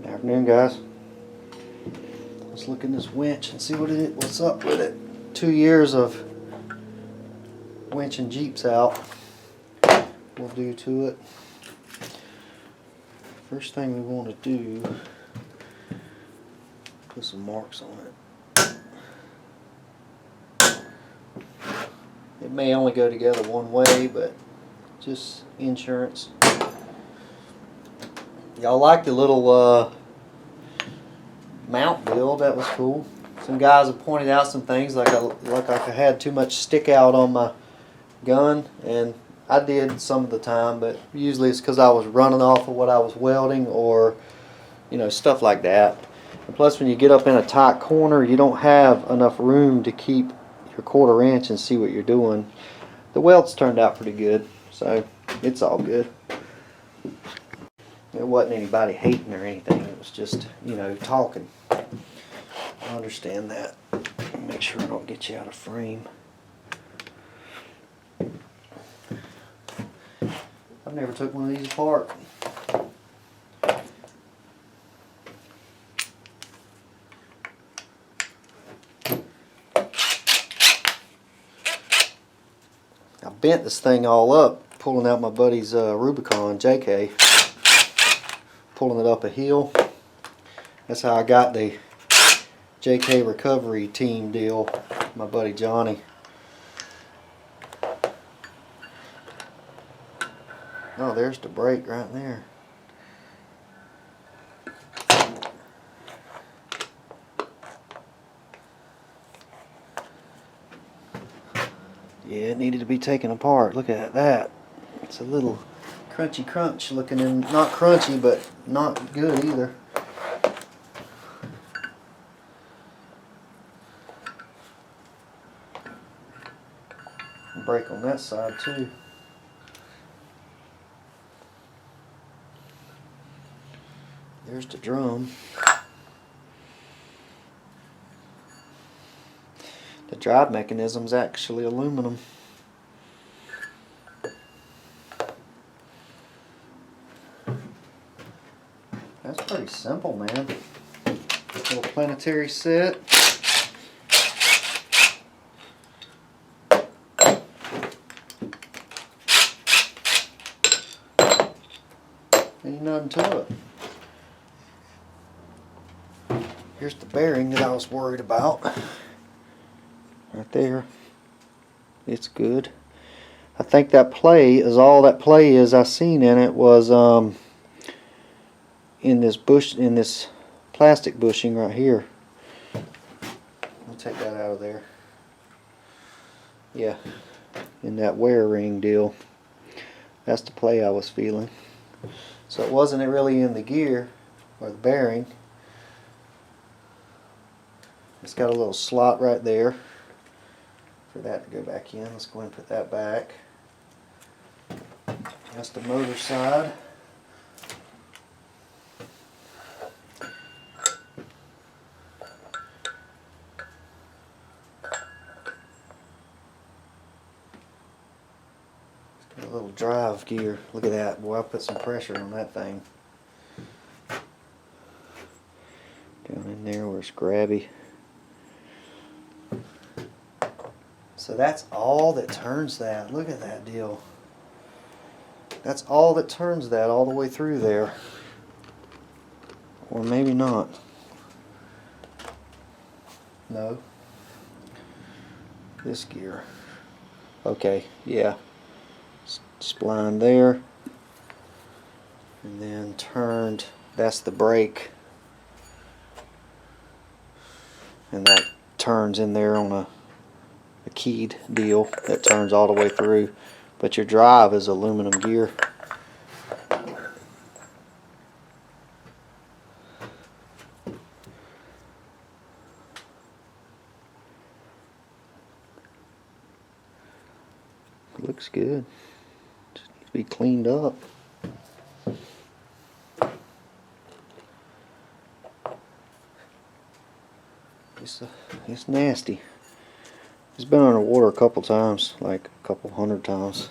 Good afternoon, guys. Let's look in this winch and see what's up with it. 2 years of winch and Jeeps out will do to it. First thing we want to do, put some marks on it. It may only go together one way, but just insurance. Y'all like the little mount build? That was cool. Some guys have pointed out some things like I had too much stick out on my gun, and I did some of the time, but usually it's because I was running off of what I was welding, or stuff like that. And plus, when you get up in a tight corner, you don't have enough room to keep your 1/4 inch and see what you're doing. The welds turned out pretty good, so it's all good. It wasn't anybody hating or anything. It was just, talking. I understand that. Make sure I don't get you out of frame. I've never took one of these apart. I bent this thing all up pulling out my buddy's Rubicon JK. Pulling it up a hill. That's how I got the JK recovery team deal, my buddy Johnny. Oh, there's the brake right there. Yeah, it needed to be taken apart. Look at that. It's a little crunchy crunch looking in. Not crunchy, but not good either. Brake on that side too. There's the drum. The drive mechanism's actually aluminum. That's pretty simple, man. Little Planetary set. Ain't nothing to it. Here's the bearing that I was worried about. Right there. It's good. I think that play is all that play is I seen in it was in this plastic bushing right here. I'll take that out of there. Yeah, in that wear ring deal. That's the play I was feeling. So it wasn't really in the gear or the bearing. It's got a little slot right there for that to go back in. Let's go ahead and put that back. That's the motor side. It's got a little drive gear. Look at that. Boy, I put some pressure on that thing. Down in there where it's grabby. So that's all that turns that. Look at that deal. That's all that turns that all the way through there. Or maybe not. No. This gear. Okay, yeah. Spline there. And then turned. That's the brake. And that turns in there on a keyed deal that turns all the way through, but your drive is aluminum gear. Looks good. Just needs to be cleaned up. It's nasty. It's been underwater a couple times, like a couple 100 times.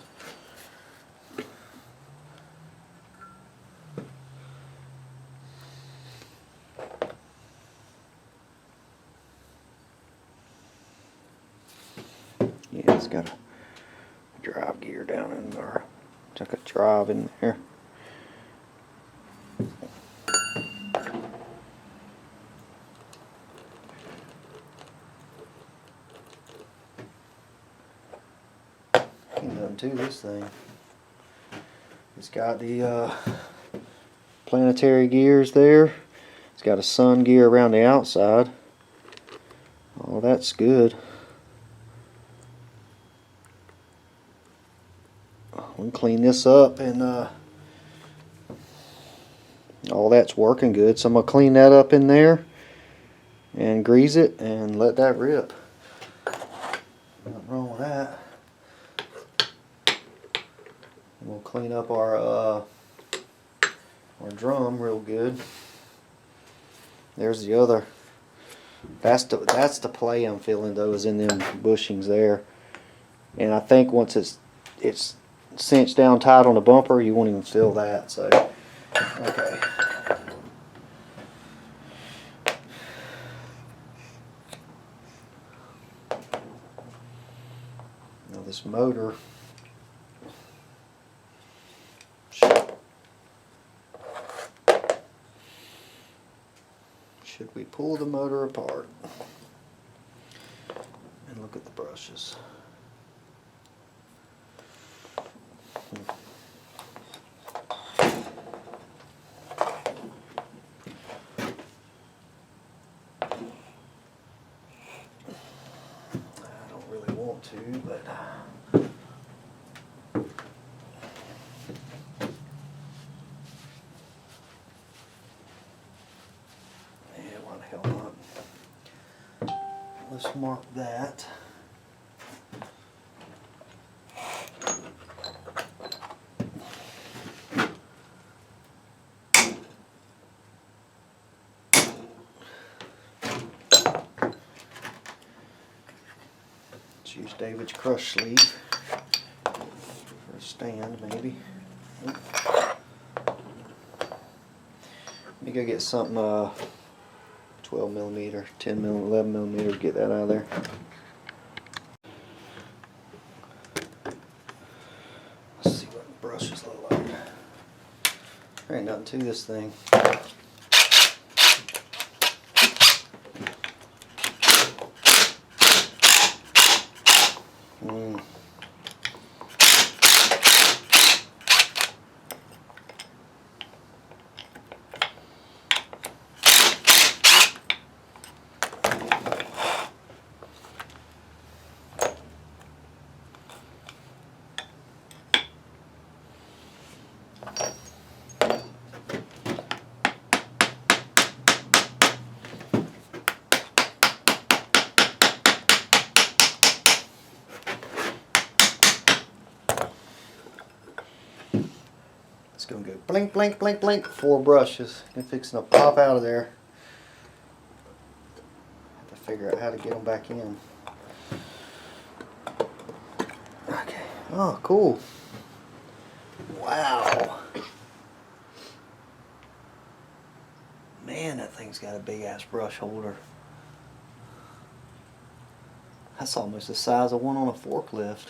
got a drive gear down in there. It's like a drive in there. Ain't nothing to this thing. It's got the Planetary gears there. It's got a sun gear around the outside. Oh, that's good. We can clean this up, and all that's working good. So I'm going to clean that up in there and grease it and let that rip. Nothing wrong with that. We'll clean up our drum real good. There's the other. That's the play I'm feeling though, is in them bushings there. And I think once it's cinched down tight on the bumper, you won't even feel that. So okay. Now this motor. Should we pull the motor apart and look at the brushes? I don't really want to, but let's mark that. Let's use David's crush sleeve for a stand, maybe. Let me go get something 12 millimeter, 10 millimeter, 11 millimeter, get that out of there. Let's see what the brushes look like. There ain't nothing to this thing. It's gonna go blink, blink, blink, blink. 4 brushes. And fixing to pop out of there. Have to figure out how to get them back in. Okay. Oh, cool. Wow. Man, that thing's got a big ass brush holder. That's almost the size of one on a forklift.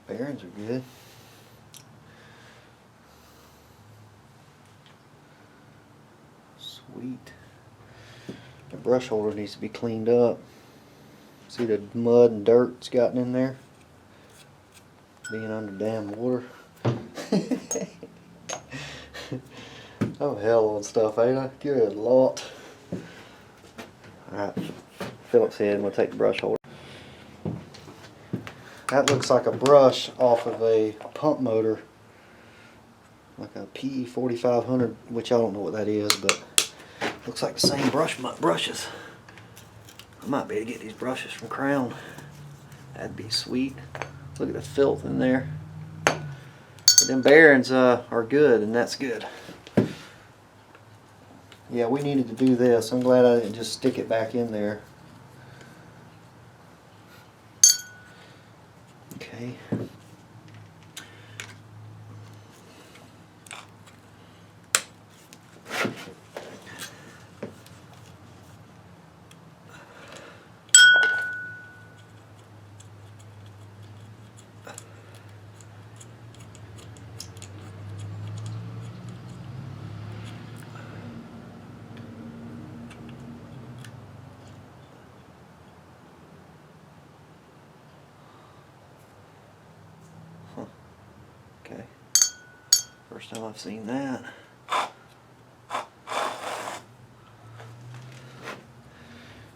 Bearings are good. Sweet. The brush holder needs to be cleaned up. See the mud and dirt it's gotten in there? Being under damn water. Oh hell on stuff, ain't I? Good Lord. Alright, Phillips head, we'll take the brush holder. That looks like a brush off of a pump motor, like a PE4500, which I don't know what that is, but looks like the same brushes. I might be able to get these brushes from Crown. That'd be sweet. Look at the filth in there. But them bearings are good, and that's good. Yeah, we needed to do this. I'm glad I didn't just stick it back in there. Okay. Okay. First time I've seen that.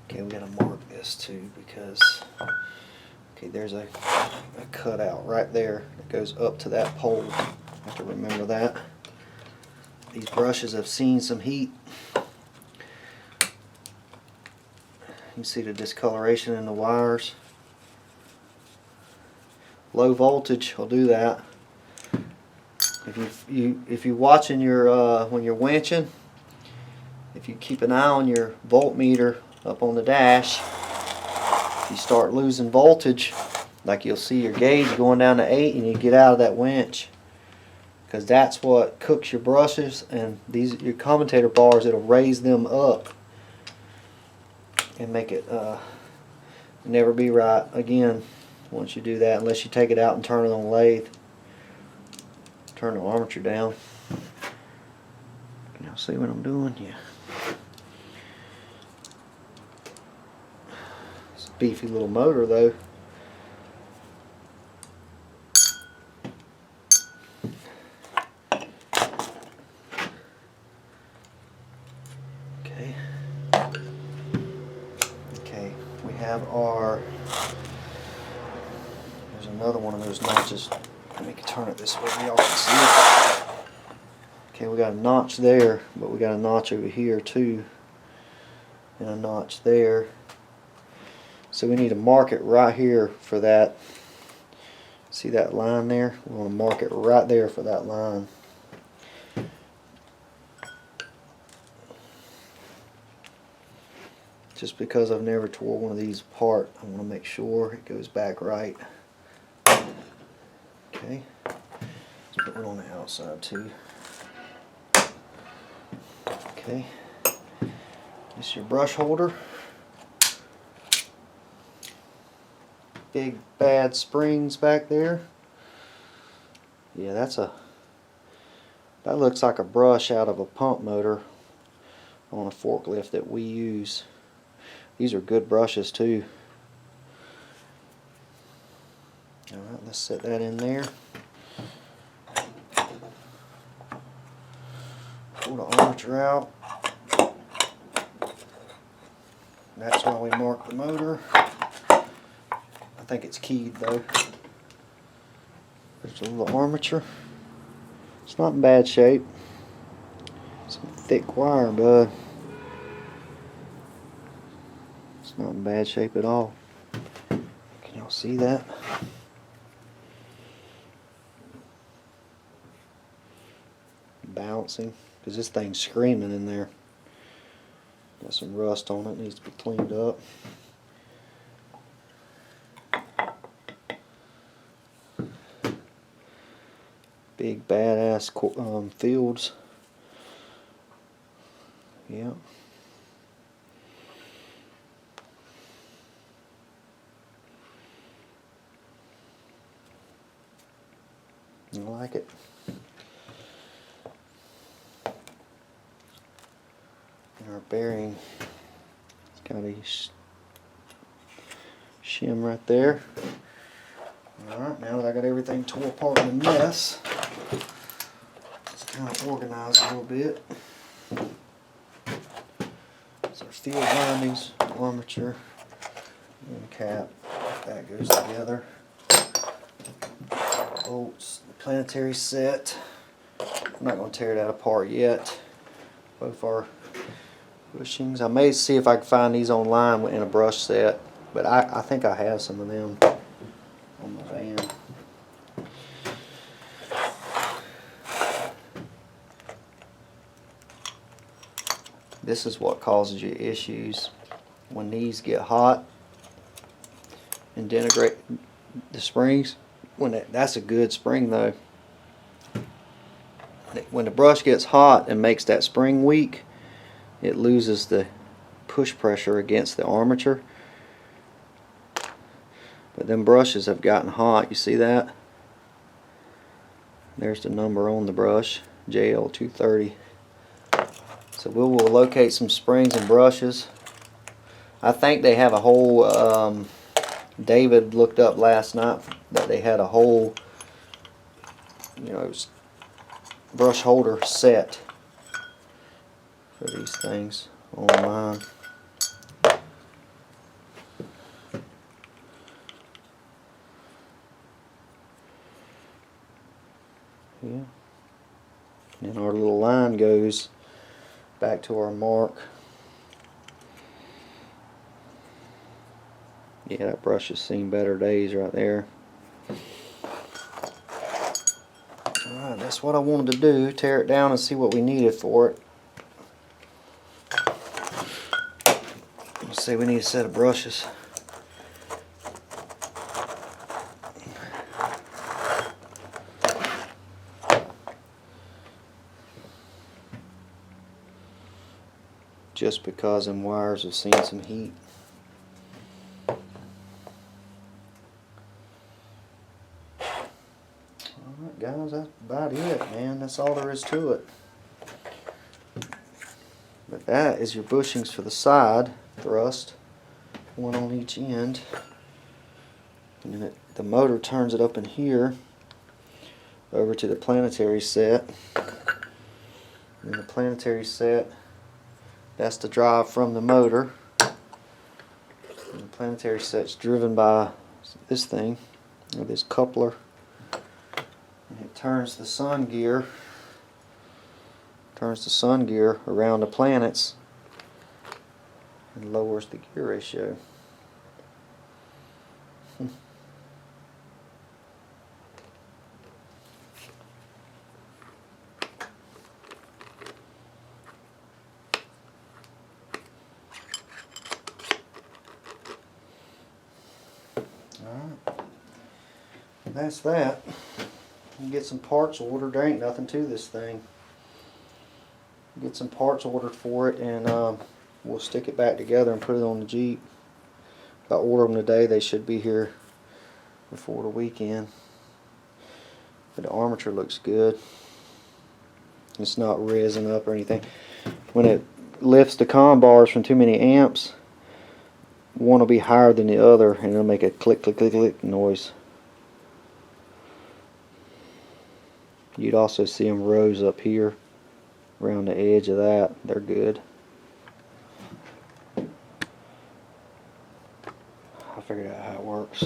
Okay, we gotta mark this too because, okay, there's a cutout right there that goes up to that pole. Have to remember that. These brushes have seen some heat. You can see the discoloration in the wires. Low voltage will do that. If you're watching your when you're winching, if you keep an eye on your voltmeter up on the dash, if you start losing voltage, like you'll see your gauge going down to 8 and you get out of that winch, because that's what cooks your brushes, and your commutator bars, it'll raise them up and make it never be right again once you do that, unless you take it out and turn it on lathe. Turn the armature down. Can y'all see what I'm doing? Yeah. It's a beefy little motor though. Okay. Okay, we have our, there's another one of those notches. Let me turn it this way so y'all can see it. Okay, we got a notch there, but we got a notch over here too, and a notch there. So we need to mark it right here for that. See that line there? We want to mark it right there for that line. Just because I've never tore one of these apart, I want to make sure it goes back right. Okay, let's put one on the outside too. Okay, this is your brush holder. Big bad springs back there. Yeah, that looks like a brush out of a pump motor on a forklift that we use. These are good brushes too. Alright, let's set that in there. Pull the armature out. That's why we mark the motor. I think it's keyed though. There's a little armature. It's not in bad shape. Some thick wire, bud. It's not in bad shape at all. Can y'all see that? Bouncing, because this thing's screaming in there. Got some rust on it, needs to be cleaned up. Big badass fields. Yeah. I like it. And our bearing, it's got a shim right there. Alright, now that I got everything tore apart in a mess, let's kind of organize a little bit. So our steel windings, armature, and cap, that goes together. Bolts, the Planetary set. I'm not going to tear that apart yet. Both our bushings. I may see if I can find these online in a brush set, but I think I have some of them on my van. This is what causes you issues when these get hot and denigrate the springs. That's a good spring though. When the brush gets hot and makes that spring weak, it loses the push pressure against the armature. But them brushes have gotten hot, you see that? There's the number on the brush, JL230. So we'll locate some springs and brushes. I think they have a whole, David looked up last night that they had a whole you know, it was brush holder set for these things on mine. Yeah. And our little line goes back to our mark. Yeah, that brush has seen better days right there. Alright, that's what I wanted to do, tear it down and see what we needed for it. Let's see, we need a set of brushes. Just because them wires have seen some heat. Alright guys, that's about it, man. That's all there is to it. But that is your bushings for the side thrust, one on each end. And then the motor turns it up in here over to the Planetary set. And the Planetary set, that's the drive from the motor. And the Planetary set's driven by this thing, or this coupler. And it turns the sun gear around the planets and lowers the gear ratio. Alright, that's that. You get some parts ordered. There ain't nothing to this thing. Get some parts ordered for it, and we'll stick it back together and put it on the Jeep. If I order them today, they should be here before the weekend. But the armature looks good. It's not resin up or anything. When it lifts the comm bars from too many amps, one will be higher than the other, and it'll make a click, click, click, click noise. You'd also see them rows up here around the edge of that. They're good. I figured out how it works.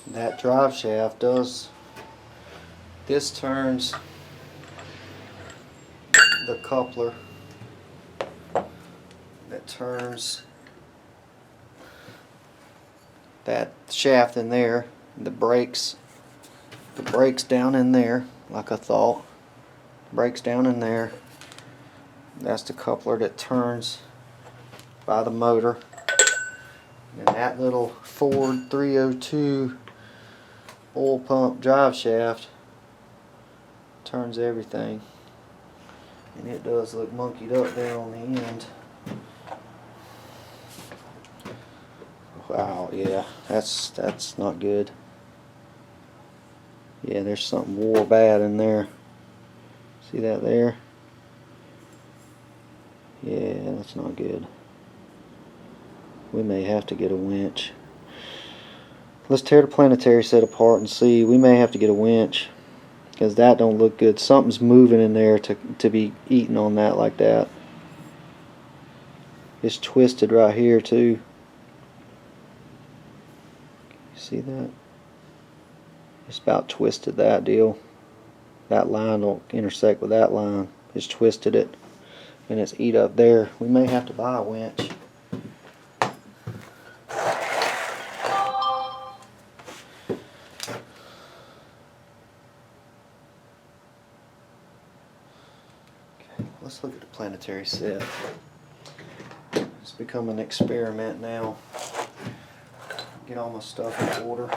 That drive shaft does, this turns the coupler, that turns that shaft in there, the brakes down in there, like I thought, brakes down in there. That's the coupler that turns by the motor, and that little Ford 302 oil pump drive shaft turns everything. And it does look monkeyed up there on the end. Wow, yeah, that's not good. Yeah, there's something wore bad in there. See that there? Yeah, that's not good. We may have to get a winch. Let's tear the Planetary set apart and see. We may have to get a winch, because that don't look good. Something's moving in there to be eating on that like that. It's twisted right here too. See that? It's about twisted that deal. That line will intersect with that line. It's twisted it, and it's eat up there. We may have to buy a winch. Let's look at the Planetary set. It's become an experiment now. Get all my stuff in order.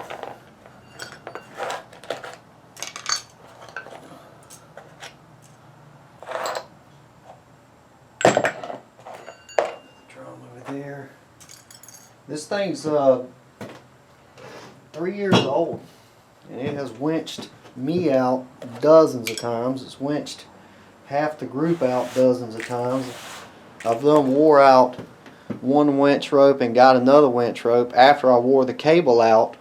Drum over there. This thing's 3 years old, and it has winched me out dozens of times. It's winched half the group out dozens of times. I've done wore out one winch rope and got another winch rope after I wore the cable out.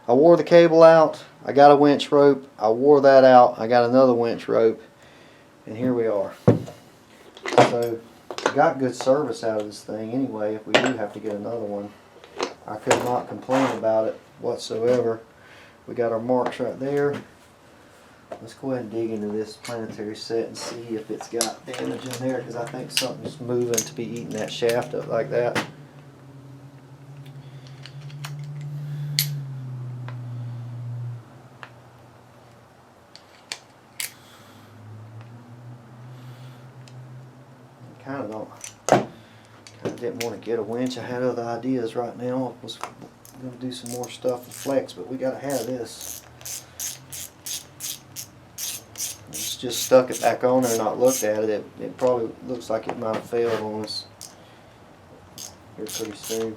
I wore the cable out, I got a winch rope, I wore that out, I got another winch rope, and here we are. So, got good service out of this thing anyway. If we do have to get another one, I could not complain about it whatsoever. We got our marks right there. Let's go ahead and dig into this Planetary set and see if it's got damage in there, because I think something's moving to be eating that shaft up like that. Kind of didn't want to get a winch. I had other ideas right now. I was going to do some more stuff with flex, but we got to have this. It's just stuck it back on there and not looked at it. It probably looks like it might have failed on us here pretty soon.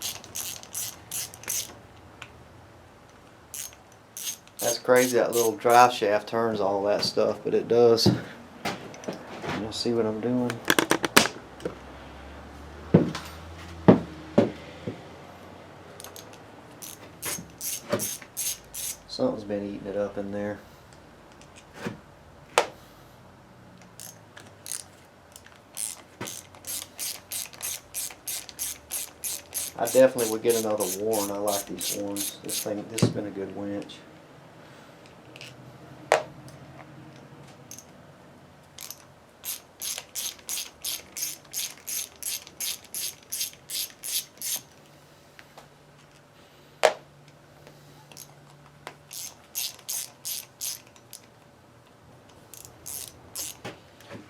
That's crazy, that little drive shaft turns all that stuff, but it does. You'll see what I'm doing. Something's been eating it up in there. I definitely would get another Warren. I like these Warrens. This has been a good winch.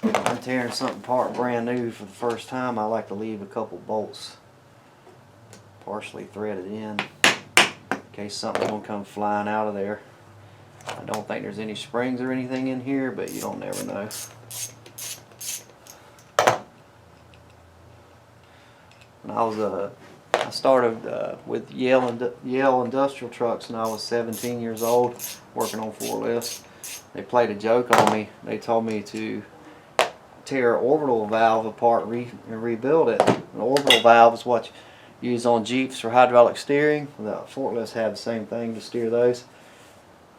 I'm tearing something apart brand new for the first time. I like to leave a couple bolts partially threaded in case something's gonna come flying out of there. I don't think there's any springs or anything in here, but you don't never know. When I started with Yale Industrial Trucks when I was 17 years old, working on forklifts. They played a joke on me. They told me to tear an orbital valve apart and rebuild it. An orbital valve is what you use on Jeeps for hydraulic steering. The forklifts have the same thing to steer those.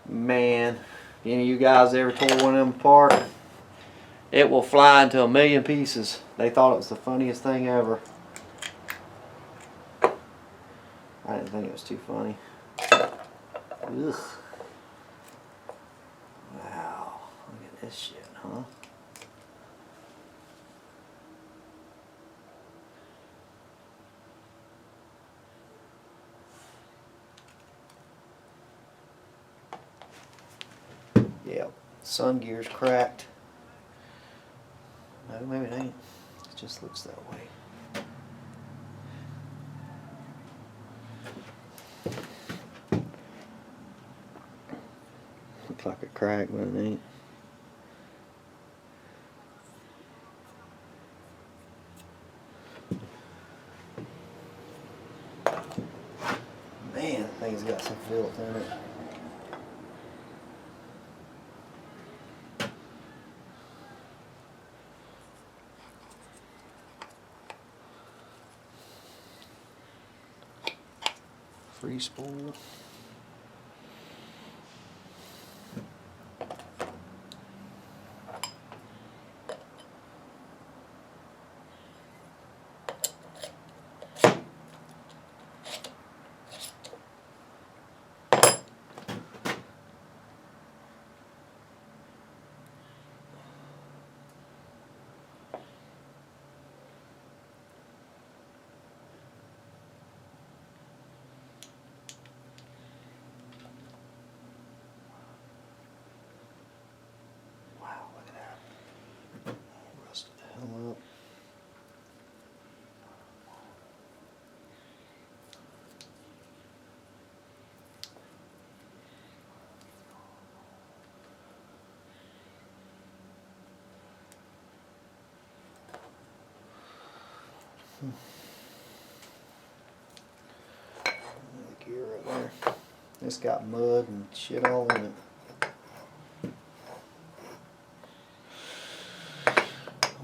Man, any of you guys ever tore one of them apart? It will fly into a million pieces. They thought it was the funniest thing ever. I didn't think it was too funny. Ugh. Wow, look at this shit, huh? Yep, sun gear's cracked. No, maybe it ain't. It just looks that way. Looks like a crack, but it ain't. Man, that thing's got some filth in it. Free spool. Rusted the hell up. The gear right there. It's got mud and shit all in it.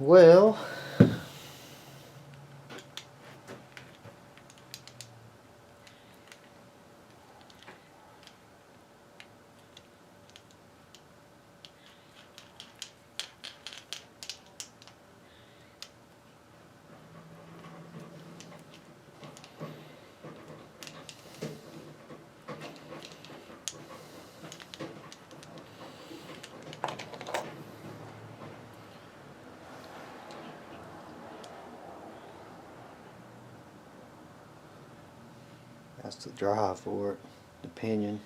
Well, that's the drive for it, the pinion.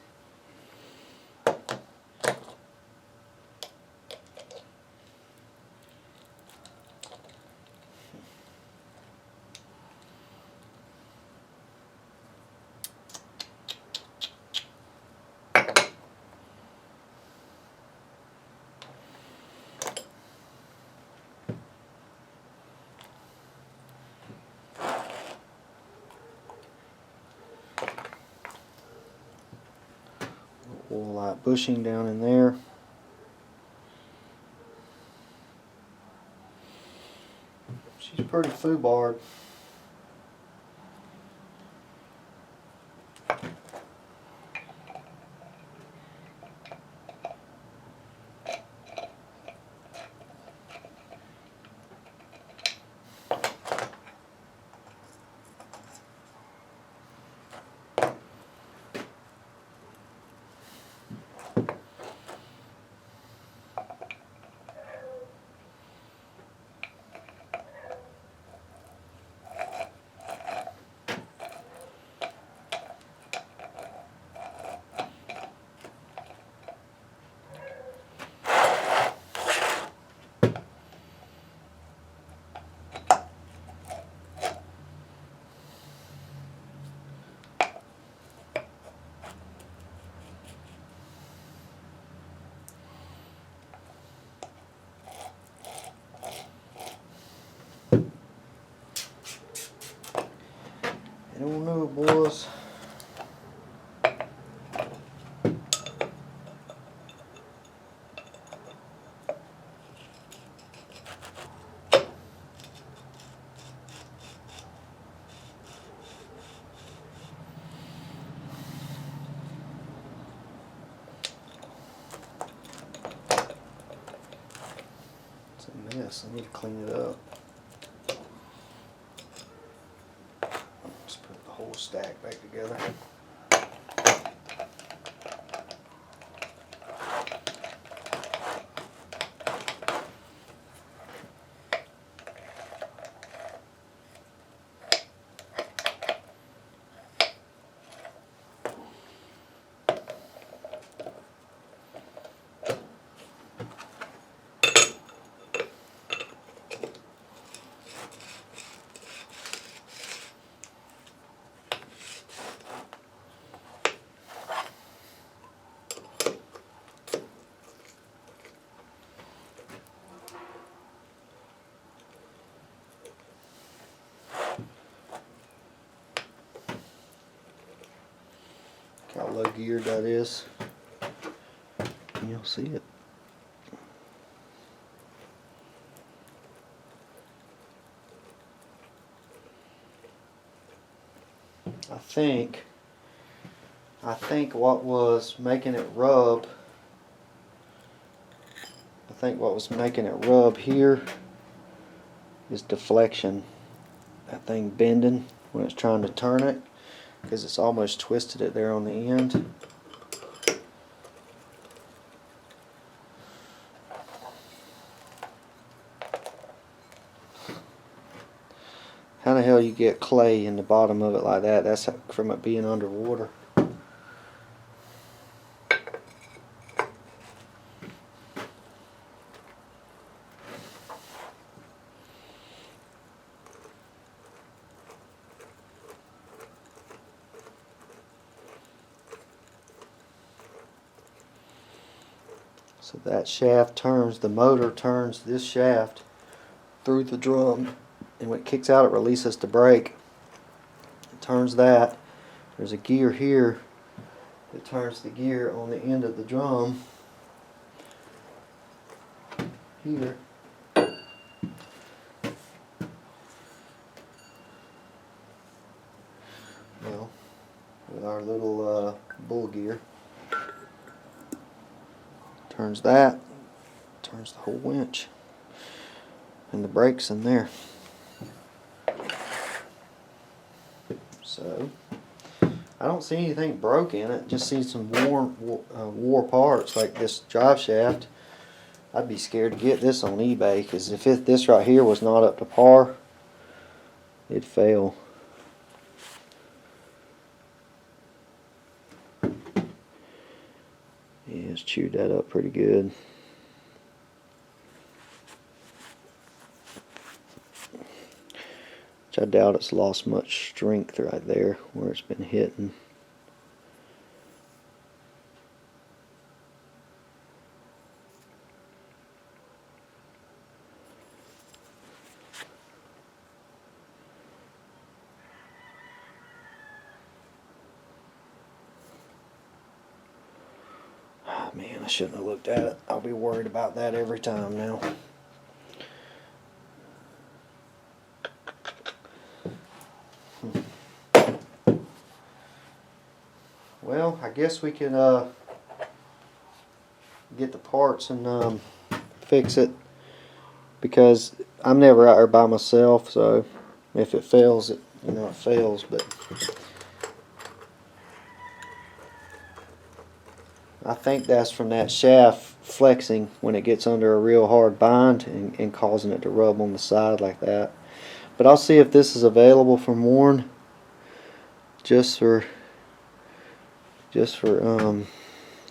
Oil light bushing down in there. She's pretty foobarred. I don't know, boys. It's a mess. I need to clean it up. Let's put the whole stack back together. Look how low geared that is. You'll see it. I think what was making it rub, here is deflection. That thing bending when it's trying to turn it, because it's almost twisted it there on the end. How the hell you get clay in the bottom of it like that? That's from it being underwater. So that shaft turns, the motor turns this shaft through the drum, and when it kicks out it releases the brake. It turns that. There's a gear here that turns the gear on the end of the drum here. turns that, turns the whole winch, and the brakes in there. So I don't see anything broke in it. Just see some wore parts like this drive shaft. I'd be scared to get this on eBay, because if this right here was not up to par, it'd fail. Yeah, it's chewed that up pretty good. Which I doubt it's lost much strength right there where it's been hitting. Oh, man, I shouldn't have looked at it. I'll be worried about that every time now. Well, I guess we can get the parts and fix it, because I'm never out there by myself, so if it fails, it fails. But I think that's from that shaft flexing when it gets under a real hard bind and causing it to rub on the side like that. But I'll see if this is available from Warren, just for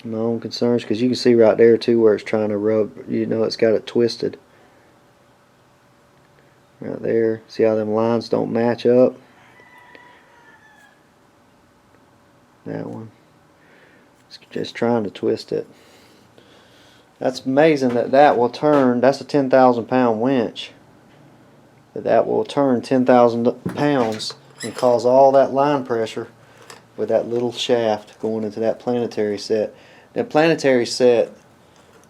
my own concerns, because you can see right there too where it's trying to rub. It's got it twisted right there. See how them lines don't match up? That one, it's just trying to twist it. That's amazing that will turn. That's a 10,000 pound winch, that will turn 10,000 pounds and cause all that line pressure with that little shaft going into that Planetary set. That Planetary set,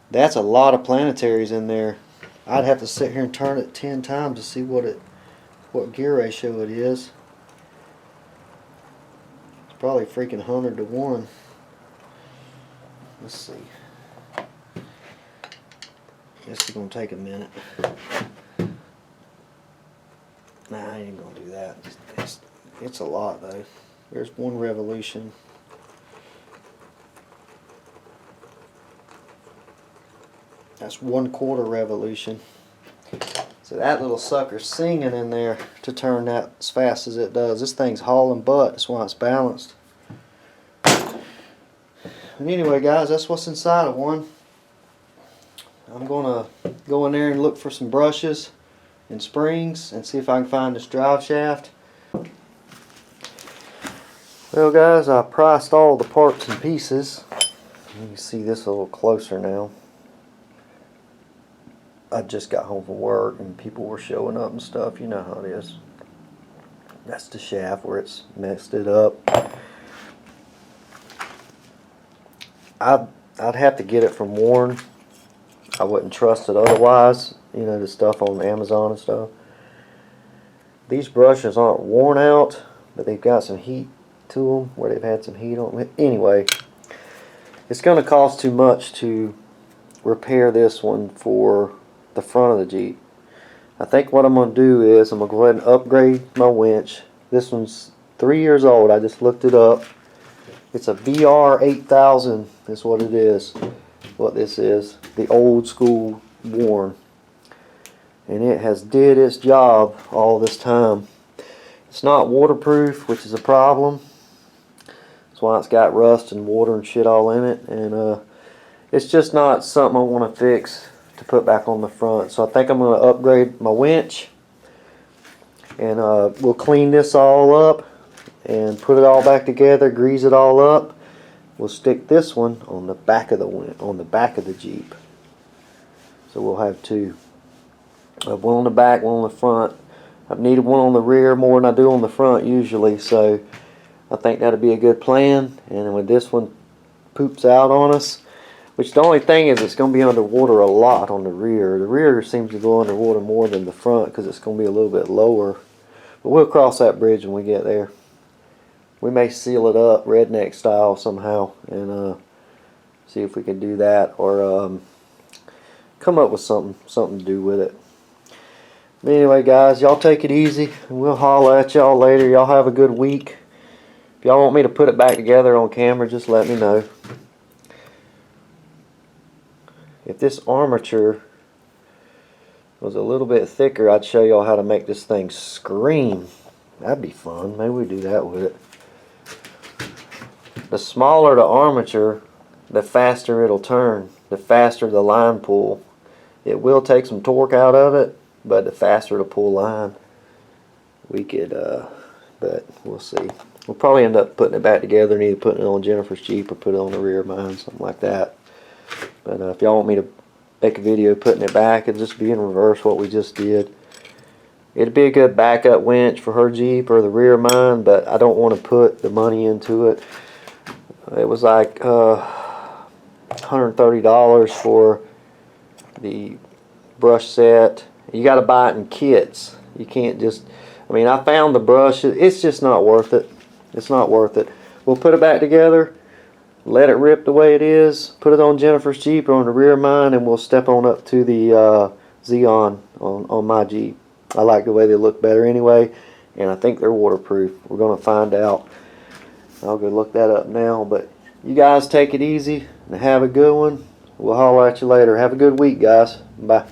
that's a lot of Planetaries in there. I'd have to sit here and turn it 10 times to see what gear ratio it is. It's probably freaking 100 to 1. Let's see. This is going to take a minute. Nah, I ain't going to do that. It's a lot though. There's one revolution. That's 1/4 revolution. So that little sucker's singing in there to turn that as fast as it does. This thing's hauling butt. That's why it's balanced. And anyway, guys, that's what's inside of one. I'm gonna go in there and look for some brushes and springs and see if I can find this drive shaft. Well, guys, I priced all the parts and pieces. You can see this a little closer now. I just got home from work and people were showing up and stuff. You know how it is. That's the shaft where it's messed it up. I'd have to get it from Warren. I wouldn't trust it otherwise. The stuff on Amazon and stuff. These brushes aren't worn out, but they've got some heat to them where they've had some heat on them. Anyway, it's going to cost too much to repair this one for the front of the Jeep. I think what I'm going to do is I'm going to go ahead and upgrade my winch. This one's 3 years old. I just looked it up. It's a VR8000 is what it is. What this is. The old school Warren. And it has did its job all this time. It's not waterproof, which is a problem. That's why it's got rust and water and shit all in it. And it's just not something I want to fix to put back on the front. So I think I'm going to upgrade my winch, and we'll clean this all up and put it all back together, grease it all up. We'll stick this one on the back of the Jeep. So we'll have two. One on the back, one on the front. I've needed one on the rear more than I do on the front usually, so I think that'll be a good plan. And when this one poops out on us, which the only thing is it's going to be underwater a lot on the rear. The rear seems to go underwater more than the front because it's going to be a little bit lower. But we'll cross that bridge when we get there. We may seal it up redneck style somehow and See if we can do that, or come up with something to do with it. But anyway, guys, y'all take it easy, and we'll holler at y'all later. Y'all have a good week. If y'all want me to put it back together on camera, just let me know. If this armature was a little bit thicker, I'd show y'all how to make this thing scream. That'd be fun. Maybe we do that with it. The smaller the armature, the faster it'll turn, the faster the line pull. It will take some torque out of it, but the faster to pull line. We could, but we'll see. We'll probably end up putting it back together and either putting it on Jennifer's Jeep or put it on the rear of mine, something like that. But if y'all want me to make a video putting it back, it'll just be in reverse what we just did. It'd be a good backup winch for her Jeep or the rear of mine, but I don't want to put the money into it. It was like $130 for the brush set. You got to buy it in kits. You can't just, I mean, I found the brush. It's just not worth it. It's not worth it. We'll put it back together, let it rip the way it is, put it on Jennifer's Jeep or on the rear of mine, and we'll step on up to the Xeon on my Jeep. I like the way they look better anyway, and I think they're waterproof. We're going to find out. I'll go look that up now, but you guys take it easy and have a good one. We'll holler at you later. Have a good week, guys. Bye.